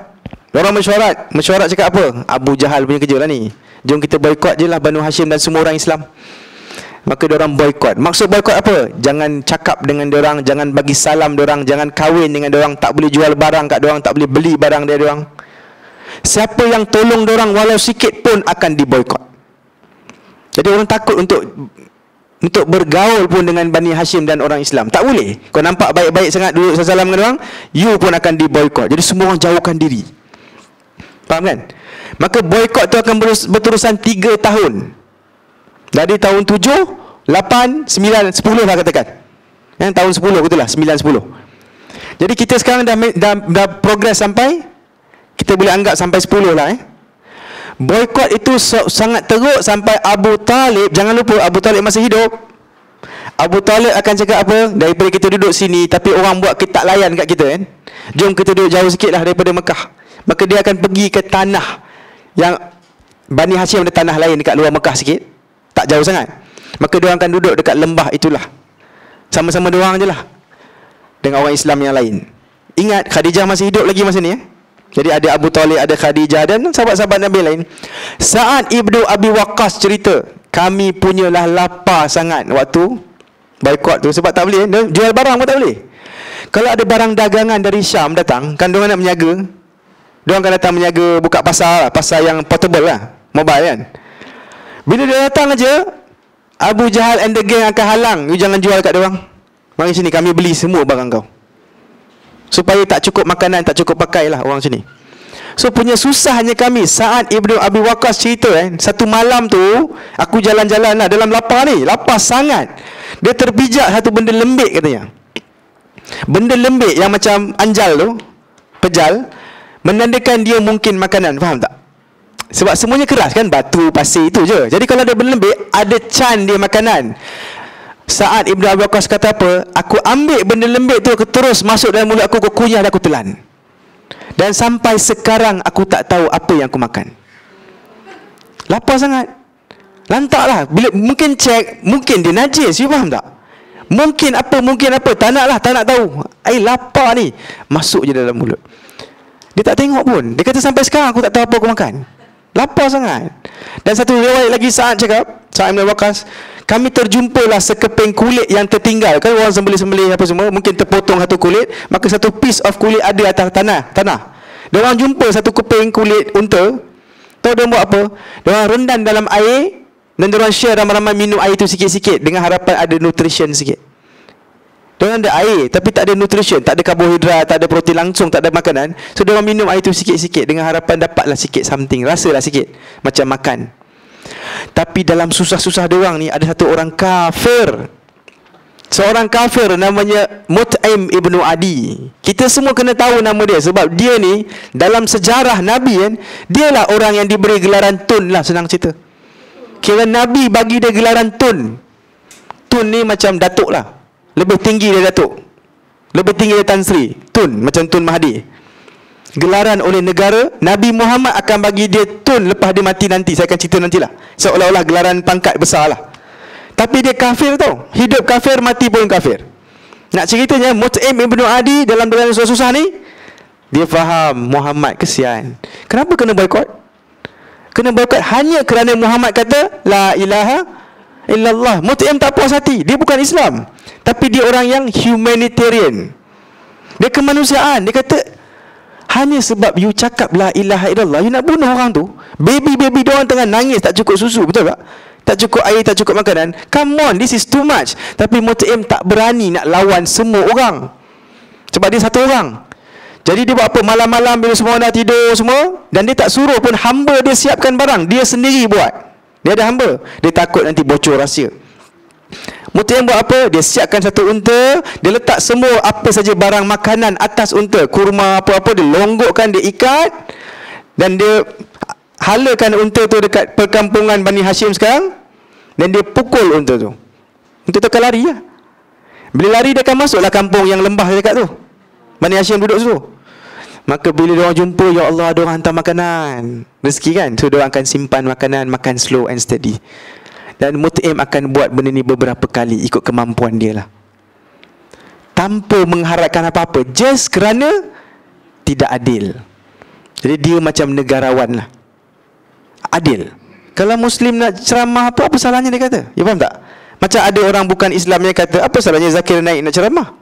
Orang mesyuarat cakap apa? Abu Jahal punya kerja lah ni. Jom kita boykot je lah Banu Hashim dan semua orang Islam. Maka diorang boykot. Maksud boykot apa? Jangan cakap dengan diorang, jangan bagi salam diorang, jangan kahwin dengan diorang, tak boleh jual barang kat diorang, tak boleh beli barang dari diorang. Siapa yang tolong diorang walau sikit pun akan diboykot. Jadi orang takut untuk bergaul pun dengan Bani Hashim dan orang Islam. Tak boleh. Kau nampak baik-baik sangat duduk salam dengan orang, you pun akan diboykot. Jadi semua orang jauhkan diri. Faham kan? Maka boykot tu akan berterusan 3 tahun. Dari tahun 7, 8, 9, 10 lah katakan. Tahun 10 betul lah, 9, 10. Jadi kita sekarang dah progress sampai, kita boleh anggap sampai 10 lah. Boykot itu sangat teruk sampai Abu Talib. Jangan lupa Abu Talib masih hidup. Abu Talib akan cakap apa? Daripada kita duduk sini tapi orang buat kita tak layan kat kita kan, jom kita duduk jauh sikit lah daripada Mekah. Maka dia akan pergi ke tanah yang Bani Hashim ada tanah lain dekat luar Mekah sikit, tak jauh sangat. Maka dia akan duduk dekat lembah itulah, sama-sama diorang je lah dengan orang Islam yang lain. Ingat Khadijah masih hidup lagi masa ni. Jadi ada Abu Talib, ada Khadijah dan sahabat-sahabat Nabi lain. Sa'ad Ibnu Abi Waqqas cerita, kami punyalah lapar sangat waktu boykot tu. Sebab tak boleh, jual barang pun tak boleh. Kalau ada barang dagangan dari Syam datang, kan diorang nak menjaga, diorang akan datang menjaga, buka pasar lah, pasar yang portable lah, mobile kan. Bila dia datang aja, Abu Jahal and the gang akan halang, you jangan jual kat diorang. Mari sini, kami beli semua barang kau. Supaya tak cukup makanan, tak cukup pakai lah orang sini. So punya susahnya kami. Sa'ad Ibnu Abi Waqqas cerita satu malam tu aku jalan-jalan lah dalam lapar ni, lapar sangat. Dia terpijak satu benda lembik katanya. Benda lembik yang macam anjal tu, pejal, menandakan dia mungkin makanan. Faham tak? Sebab semuanya keras kan, batu, pasir itu je. Jadi kalau ada benda lembik, ada can dia makanan. Sa'ad Ibnu Abi Waqqas kata apa? Aku ambil benda lembik tu, aku terus masuk dalam mulut aku kunyah dan aku telan. Dan sampai sekarang aku tak tahu apa yang aku makan. Lapar sangat. Lantak lah. Bila mungkin cek, mungkin dia najis, you faham tak? Mungkin apa, tak nak tahu. Lapar ni. Masuk je dalam mulut. Dia tak tengok pun. Dia kata sampai sekarang aku tak tahu apa aku makan. Lapar sangat. Dan satu riwayat lagi Sa'ad cakap, Sa'ad bin Waqqas, kami terjumpalah sekeping kulit yang tertinggal. Kan orang sembelih-sembelih apa semua, mungkin terpotong satu kulit, maka satu piece of kulit ada atas tanah. Dia orang jumpa satu keping kulit unta. Tahu dia buat apa? Dia orang rendam dalam air, dan dia orang share ramai-ramai minum air tu sikit-sikit dengan harapan ada nutrition sikit. Dia orang ada air tapi tak ada nutrition, tak ada karbohidrat, tak ada protein langsung, tak ada makanan. So dia orang minum air tu sikit-sikit dengan harapan dapatlah sikit something, rasalah sikit macam makan. Tapi dalam susah-susah dia orang ni ada satu orang kafir. Seorang kafir namanya Mut'im ibnu Adi. Kita semua kena tahu nama dia sebab dia ni dalam sejarah Nabi kan, dialah orang yang diberi gelaran Tun lah, senang cerita. Kira Nabi bagi dia gelaran Tun. Tun ni macam Datuk lah, lebih tinggi dari Datuk, lebih tinggi dari Tan Sri. Tun, macam Tun Mahathir. Gelaran oleh negara. Nabi Muhammad akan bagi dia Tun lepas dia mati nanti. Saya akan cerita nantilah. Seolah-olah gelaran pangkat besar lah. Tapi dia kafir tau. Hidup kafir, mati pun kafir. Nak ceritanya, Mut'im ibnu Adi dalam susah-susah ni, dia faham Muhammad kesian. Kenapa kena boykot? Kena boykot hanya kerana Muhammad kata La ilaha illallah. Mut'im tak puas hati. Dia bukan Islam, tapi dia orang yang humanitarian. Dia kemanusiaan. Dia kata hanya sebab you cakap La ilaha illallah, you nak bunuh orang tu. Baby-baby dia orang tengah nangis, tak cukup susu, betul tak? Tak cukup air, tak cukup makanan. Come on, this is too much. Tapi Mut'im tak berani nak lawan semua orang, sebab dia satu orang. Jadi dia buat apa? Malam-malam bila semua dah tidur semua, dan dia tak suruh pun hamba dia siapkan barang, dia sendiri buat. Dia ada hamba. Dia takut nanti bocor rahsia. Mut'im buat apa? Dia siapkan satu unta, dia letak semua apa saja barang makanan atas unta, kurma apa-apa, dia longgokkan, dia ikat, dan dia halakan unta tu dekat perkampungan Bani Hashim sekarang, dan dia pukul unta tu. Unta tu akan lari lah. Bila lari dia akan masuklah kampung yang lembah dekat tu, Bani Hashim duduk situ. Maka bila dia orang jumpa, ya Allah, dia orang hantar makanan, rezeki kan. So dia orang akan simpan makanan, makan slow and steady. Dan Mut'im akan buat benda ni beberapa kali ikut kemampuan dia lah, tanpa mengharapkan apa-apa, just kerana tidak adil. Jadi dia macam negarawan lah, adil. Kalau Muslim nak ceramah, apa salahnya dia kata? Ya, faham tak? Macam ada orang bukan Islam yang kata, apa salahnya Zakir Naik nak ceramah?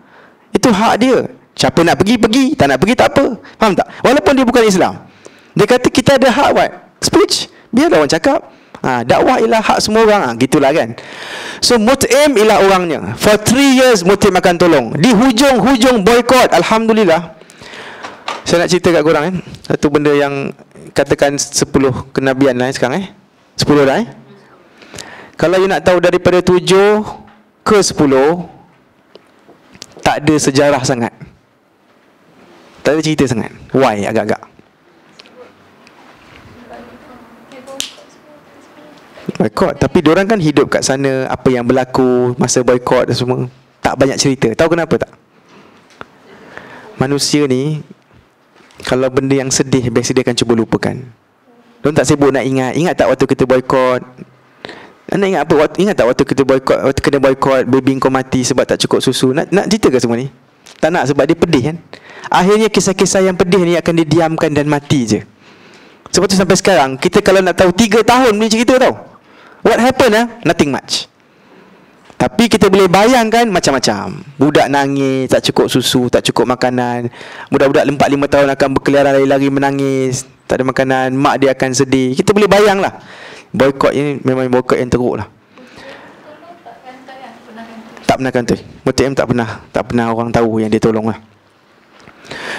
Itu hak dia. Siapa nak pergi, pergi. Tak nak pergi, tak apa. Faham tak? Walaupun dia bukan Islam, dia kata kita ada hak buat speech. Biarlah orang cakap. Dakwah ialah hak semua orang. Gitulah kan. So Mut'im ialah orangnya. For 3 years Mut'im akan tolong. Di hujung-hujung boykot, Alhamdulillah. Saya nak cerita kat korang kan, satu benda yang katakan 10 kenabian lah sekarang 10 dah Kalau you nak tahu daripada 7 ke 10, tak ada sejarah sangat, tak ada cerita sangat. Why agak-agak? Boykot. Tapi diorang kan hidup kat sana, apa yang berlaku masa boykot dan semua, tak banyak cerita. Tahu kenapa tak? Manusia ni, kalau benda yang sedih, biasa dia akan cuba lupakan. Diorang tak sibuk nak ingat. Ingat tak waktu kita boykot? Anda ingat apa? Ingat tak waktu kita boykot, waktu kena boykot, baby kau mati sebab tak cukup susu? Nak cerita ke semua ni? Tak nak, sebab dia pedih kan. Akhirnya kisah-kisah yang pedih ni akan didiamkan dan mati je. Sebab tu sampai sekarang, kita kalau nak tahu 3 tahun ni cerita tau, what happened nothing much. Tapi kita boleh bayangkan macam-macam. Budak nangis, tak cukup susu, tak cukup makanan. Budak-budak 4-5 tahun akan berkeliaran lari-lari menangis, tak ada makanan, mak dia akan sedih. Kita boleh bayang lah. Boykot ini memang boykot yang teruk lah. Tak pernah kantoi. Mut'im tak pernah orang tahu yang dia tolong lah.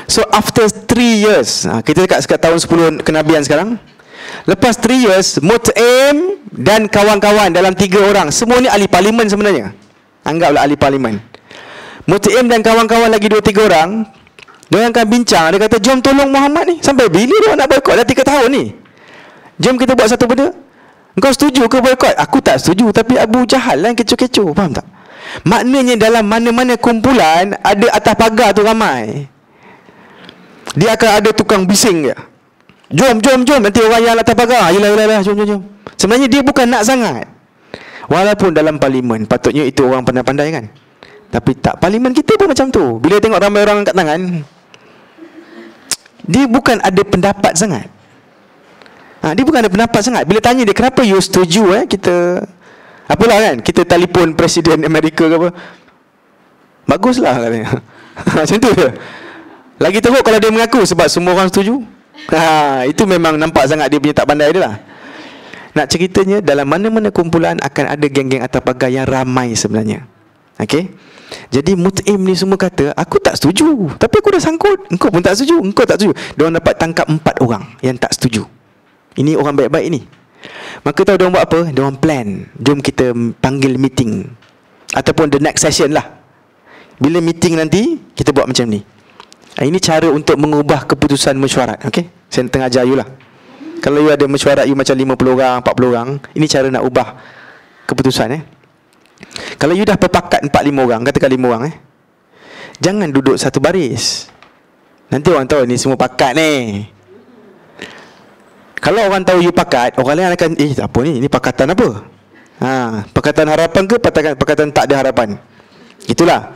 So after 3 years, kita dekat tahun 10 kenabian sekarang. Lepas 3 years, Mut'im dan kawan-kawan dalam 3 orang, semua ni ahli parlimen sebenarnya. Anggaplah ahli parlimen. Mut'im dan kawan-kawan lagi 2-3 orang, dia akan bincang. Dia kata, jom tolong Muhammad ni. Sampai bila dia nak boykot? Dah 3 tahun ni. Jom kita buat satu benda. Engkau setuju ke boykot? Aku tak setuju, tapi Abu Jahal lah yang kecoh-kecoh. Faham tak? Maknanya dalam mana-mana kumpulan, ada atas pagar tu ramai. Dia akan ada tukang bising dia. Jom. Nanti orang yang atas pagar, yelah, jom. Sebenarnya dia bukan nak sangat. Walaupun dalam parlimen, patutnya itu orang pandai-pandai kan. Tapi tak, parlimen kita pun macam tu. Bila tengok ramai orang angkat tangan, dia bukan ada pendapat sangat. Dia bukan ada pendapat sangat. Bila tanya dia, kenapa you setuju kita, apalah kan, kita telefon Presiden Amerika ke apa, baguslah katanya. Macam tu je. Lagi teruk kalau dia mengaku sebab semua orang setuju. Itu memang nampak sangat dia punya tak pandai dia lah. Nak ceritanya, dalam mana-mana kumpulan akan ada geng-geng atas pagar yang ramai sebenarnya. Okey. Jadi Mut'im ni semua kata, aku tak setuju, tapi aku dah sangkut. Engkau pun tak setuju, engkau tak setuju. Diorang dapat tangkap 4 orang yang tak setuju. Ini orang baik-baik ni. Maka tahu diorang buat apa? Diorang plan, jom kita panggil meeting, ataupun the next session lah. Bila meeting nanti, kita buat macam ni. Ini cara untuk mengubah keputusan mesyuarat. Okey, saya tengah ajar you lah. Kalau you ada mesyuarat you macam 50 orang, 40 orang, ini cara nak ubah keputusan. Kalau you dah berpakat 4-5 orang, katakan 5 orang, jangan duduk satu baris. Nanti orang tahu ni semua pakat ni. Kalau orang tahu you pakat, orang lain akan, apa ni? Ini pakatan apa? Pakatan harapan ke pakatan tak ada harapan? Itulah.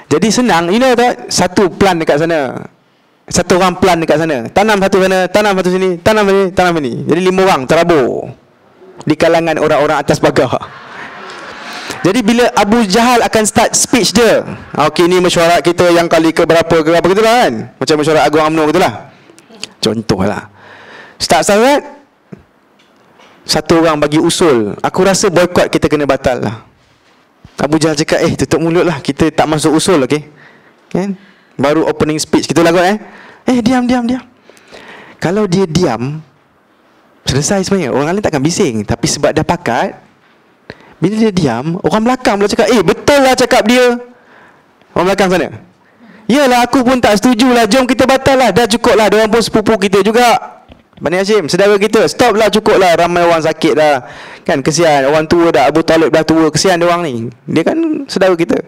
Jadi senang, you know tak? Satu plan dekat sana, satu orang plan dekat sana, tanam satu sana, tanam satu sini, tanam sini, tanam ini. Jadi 5 orang terabur di kalangan orang-orang atas pagar. Jadi bila Abu Jahal akan start speech dia, okey, ni mesyuarat kita yang kali ke berapa gitulah kan, macam mesyuarat Agung UMNO gitulah, contohlah. Start satu orang bagi usul, aku rasa boykot kita kena batal lah. Abu Jahal cakap, tutup mulut lah, kita tak masuk usul, okey, kan? Baru opening speech kita lah kot. Diam. Kalau dia diam, selesai sebenarnya, orang lain takkan bising. Tapi sebab dah pakat, bila dia diam, orang belakang pula cakap, betul lah cakap dia. Orang belakang sana, yalah, aku pun tak setuju lah, jom kita batal lah, dah cukup lah, diorang pun sepupu kita juga, Bani Hashim, saudara kita, stop lah, cukup lah, ramai orang sakit dah kan, kesian, orang tua dah, Abu Talib dah tua, kesian diorang ni, dia kan saudara kita.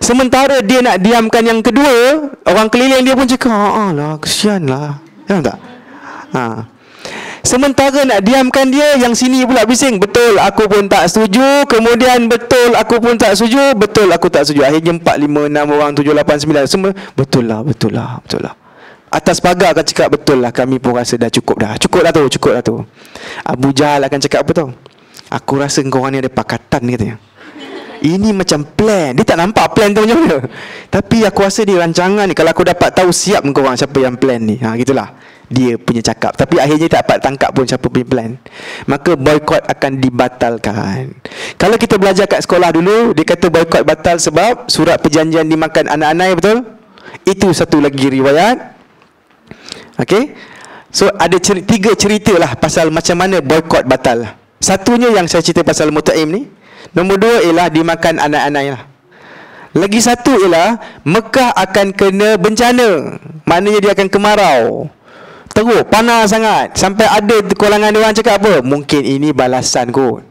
Sementara dia nak diamkan yang kedua, orang keliling dia pun cakap, lah, kesian lah, faham tak? Sementara nak diamkan dia, yang sini pula bising, betul aku pun tak setuju, kemudian betul aku pun tak setuju, betul aku tak setuju. Akhirnya 4, 5, 6 orang, 7, 8, 9 semua betul lah. Atas pagar akan cakap, betul lah, kami pun rasa dah cukup dah tu. Abu Jahal akan cakap apa tau? Aku rasa kau orang ni ada pakatan, katanya. Ini macam plan. Dia tak nampak plan tu macam mana, tapi aku rasa dia rancangan ni. Kalau aku dapat tahu, siap kau orang siapa yang plan ni. Gitulah dia punya cakap. Tapi akhirnya tak dapat tangkap pun siapa punya plan. Maka boykot akan dibatalkan. Kalau kita belajar kat sekolah dulu, dia kata boykot batal sebab surat perjanjian dimakan anak-anak, betul? Itu satu lagi riwayat. Okey, so ada 3 cerita lah pasal macam mana boykot batal. Satunya yang saya cerita pasal Mut'im ni. Nombor 2 ialah dimakan anak-anak lah. Lagi satu ialah Mekah akan kena bencana, maknanya dia akan kemarau teruk, panas sangat, sampai ada kalangan dia orang cakap apa, mungkin ini balasan kot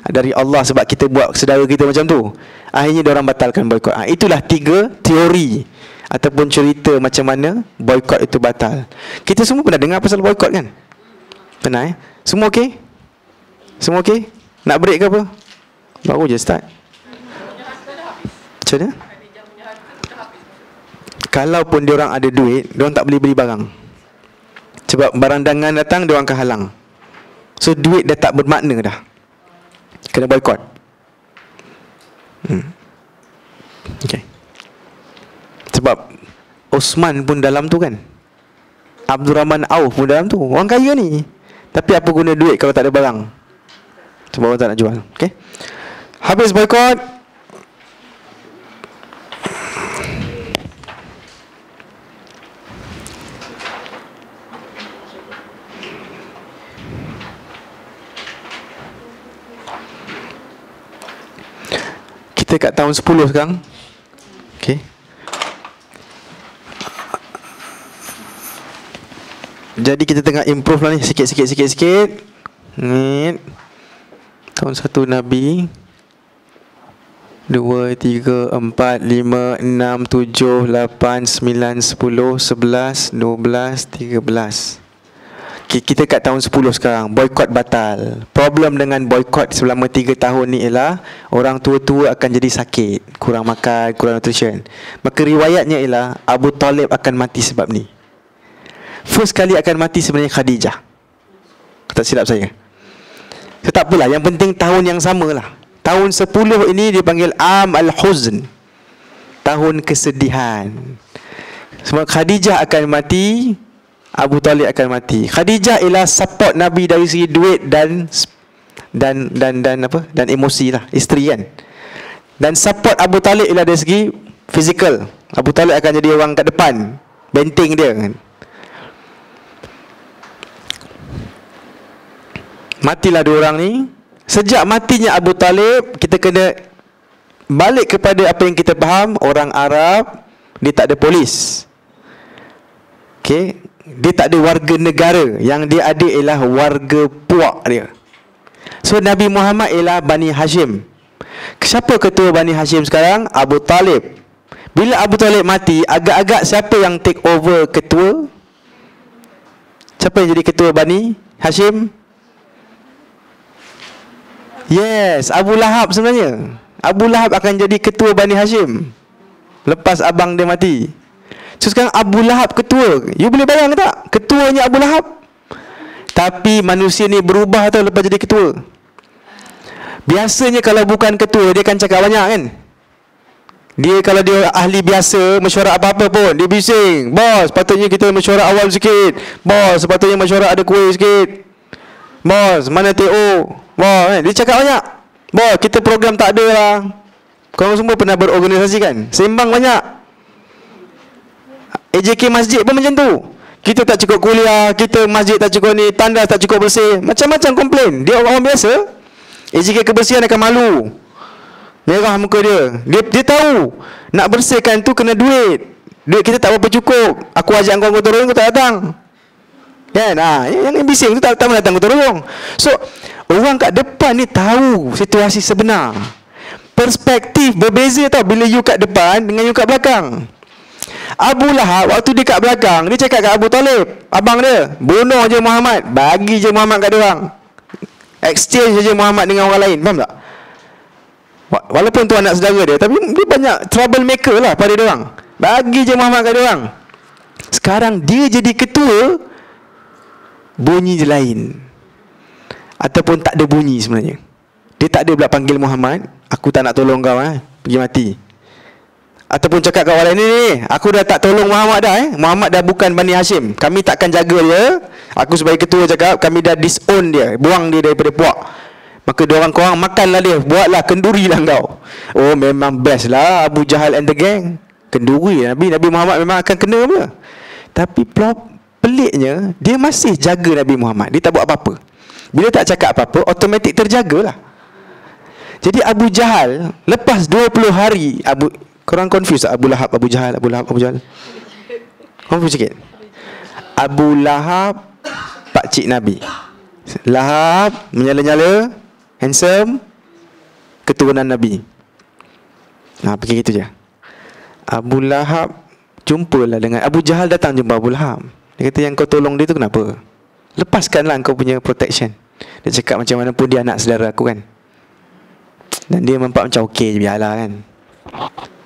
dari Allah sebab kita buat saudara kita macam tu. Akhirnya dia orang batalkan boykot. Itulah 3 teori ataupun cerita macam mana boykot itu batal. Kita semua pernah dengar pasal boykot kan? Pernah Semua okey? Semua okey? Nak break ke apa? Baru je start. Macam mana? Kalaupun diorang ada duit, diorang tak boleh beli barang. Sebab barang dagangan datang, diorang akan halang. So duit dah tak bermakna dah. Kena boykot. Okay. Sebab Osman pun dalam tu kan, Abdul Rahman Auf pun dalam tu. Orang kaya ni, tapi apa guna duit kalau tak ada barang? Sebab orang tak nak jual. Okay. Habis boykot, kita kat tahun 10 sekarang. Okay. Jadi kita tengah improve lah ni, sikit. Ni tahun 1 Nabi, 2, 3, 4, 5, 6, 7, 8, 9, 10, 11, 12, 13. Kita kat tahun 10 sekarang. Boykot batal. Problem dengan boykot selama 3 tahun ni ialah orang tua-tua akan jadi sakit, kurang makan, kurang nutrition. Maka riwayatnya ialah Abu Talib akan mati sebab ni. First kali akan mati sebenarnya Khadijah. tak silap saya. So, tak apalah, yang penting tahun yang sama lah. Tahun 10 ini dipanggil Am Al-Huzn, tahun kesedihan. Sebab Khadijah akan mati, Abu Talib akan mati. Khadijah ialah support Nabi dari segi duit dan emosi lah, isteri kan. Dan support Abu Talib ialah dari segi fizikal. Abu Talib akan jadi orang kat depan, benteng dia kan. Matilah dua orang ni. Sejak matinya Abu Talib, kita kena balik kepada apa yang kita faham. Orang Arab, dia tak ada polis, okay? Dia tak ada warga negara. Yang dia ada ialah warga puak dia. So Nabi Muhammad ialah Bani Hashim. Siapa ketua Bani Hashim sekarang? Abu Talib. Bila Abu Talib mati, agak-agak siapa yang take over ketua? Siapa yang jadi ketua Bani Hashim? Yes, Abu Lahab sebenarnya. Abu Lahab akan jadi ketua Bani Hashim lepas abang dia mati. So sekarang Abu Lahab ketua. You boleh bayang tak? Ketuanya Abu Lahab. Tapi manusia ni berubah tau lepas jadi ketua. Biasanya kalau bukan ketua, dia akan cakap banyak kan. Dia kalau dia ahli biasa, mesyuarat apa-apa pun, dia bising. Bos, patutnya kita mesyuarat awal sikit. Bos, sepatutnya mesyuarat ada kuih sikit. Bos, mana TO? Bos, dia cakap banyak. Bos, kita program tak ada lah. Korang semua pernah berorganisasi kan? Sembang banyak. AJK masjid pun macam tu. Kita tak cukup kuliah, kita masjid tak cukup ni, tandas tak cukup bersih. Macam-macam komplain. Dia orang biasa. AJK kebersihan akan malu. Merah muka dia. Dia tahu nak bersihkan tu kena duit. Duit kita tak berapa cukup. Aku ajak kau gotong royong, kau tak datang. Kan? Yang bising tu tak datang gotong royong. So, orang kat depan ni tahu situasi sebenar. Perspektif berbeza tau bila you kat depan dengan you kat belakang. Abu Lahab waktu dia kat belakang, dia cakap kat Abu Talib, abang dia, bunuh je Muhammad, bagi je Muhammad kat dia orang. Exchange je Muhammad dengan orang lain. Faham tak? Walaupun tu anak saudara dia, tapi dia banyak troublemaker lah pada dia orang. Bagi je Muhammad kat dia orang. Sekarang dia jadi ketua, bunyi je lain. Ataupun tak ada bunyi sebenarnya. Dia tak ada pula panggil Muhammad, aku tak nak tolong kau, pergi mati. Ataupun cakap kat orang lain, ni aku dah tak tolong Muhammad dah, Muhammad dah bukan Bani Hashim, kami takkan jaga dia. Aku sebagai ketua cakap, kami dah disown dia, buang dia daripada puak. Maka diorang korang makanlah dia, buatlah kenduri lah kau. Oh, memang best lah Abu Jahal and the gang. Kenduri Nabi Muhammad memang akan kena dia. Tapi peliknya, dia masih jaga Nabi Muhammad. Dia tak buat apa-apa. Bila tak cakap apa-apa, automatik terjagalah. Jadi Abu Jahal, lepas 20 hari, korang confuse tak? Abu Lahab, Abu Jahal, Abu Lahab, Abu Jahal? Confuse sikit. Abu Lahab, pakcik Nabi. Lahab, menyala-nyala, handsome, keturunan Nabi. Pergi gitu je. Abu Lahab jumpalah dengan Abu Jahal, datang jumpa Abu Lahab. Dia kata, yang kau tolong dia tu kenapa? Lepaskanlah kau punya protection. Dia cakap macam mana pun dia anak saudara aku kan. Dan dia nampak macam okey je, biarlah kan.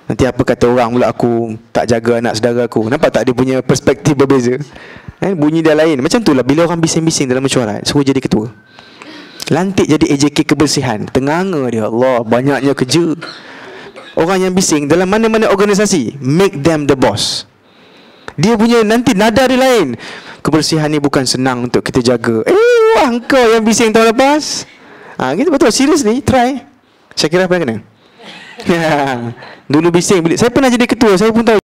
Nanti apa kata orang pula aku tak jaga anak saudara aku. Nampak tak dia punya perspektif berbeza? Bunyi dia lain. Macam tu lah bila orang bising-bising dalam mesyuarat, suruh jadi ketua. Lantik jadi AJK kebersihan. Tenganga dia, Allah, banyaknya kerja. Orang yang bising dalam mana-mana organisasi, make them the boss. Dia punya nanti nada dia lain. Kebersihan ni bukan senang untuk kita jaga. Wah, kau yang bising tahun lepas. Gitu betul, serius ni, try. Saya kira apa yang kena. Dulu bising. Saya pernah jadi ketua, saya pun tahu